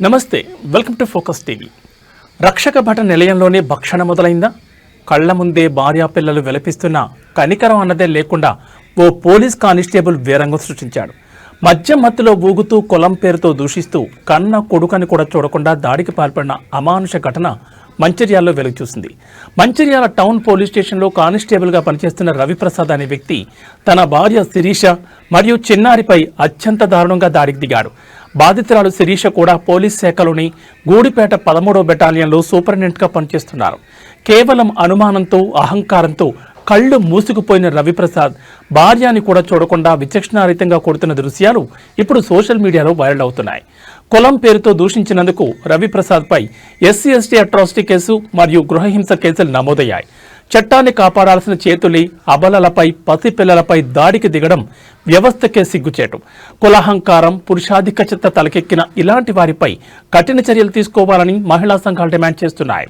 నమస్తే, welcome to focus TV. రక్షక భట నిలయంలోనే భక్షణ మొదలైందా? కళ్ల ముందే భార్యా పిల్లలు విలపిస్తున్న కనికరం అన్నదే లేకుండా ఓ పోలీస్ కానిస్టేబుల్ వీరంగం సృష్టించాడు. మద్యం మత్తులో ఊగుతూ కులం పేరుతో దూషిస్తూ కన్న కొడుకని కూడా చూడకుండా దాడికి పాల్పడిన అమానుష ఘటన మంచిర్యాలలో వెలుగు చూసింది. మంచిర్యాల టౌన్ పోలీస్ స్టేషన్లో కానిస్టేబుల్గా పనిచేస్తున్న రవిప్రసాద్ అనే వ్యక్తి తన భార్య శిరీష మరియు చిన్నారిపై అత్యంత దారుణంగా దాడికి దిగాడు. బాధితురాలు శిరీష కూడా పోలీస్ శాఖలోని గూడిపేట 13వ బెటాలియన్లో సూపరింటెండెంట్గా పనిచేస్తున్నారు. కేవలం అనుమానంతో అహంకారంతో కళ్ళు మూసుకుపోయిన రవిప్రసాద్ భార్యని కూడా చూడకుండా విచక్షణారహితంగా కొడుతున్న దృశ్యాలు ఇప్పుడు సోషల్ మీడియాలో వైరల్ అవుతున్నాయి. కులం పేరుతో దూషించినందుకు రవిప్రసాద్పై ఎస్సీ/ఎస్టీ అట్రాసిటీ కేసు మరియు గృహహింస కేసులు నమోదయ్యాయి. చట్టాన్ని కాపాడాల్సిన చేతులి అబలలపై పసిపిల్లలపై దాడికి దిగడం వ్యవస్థకే సిగ్గుచేటు. కులహంకారం, పురుషాధిక్యత తలకెక్కిన ఇలాంటి వారిపై కఠిన చర్యలు తీసుకోవాలని మహిళా సంఘాలు డిమాండ్ చేస్తున్నాయి.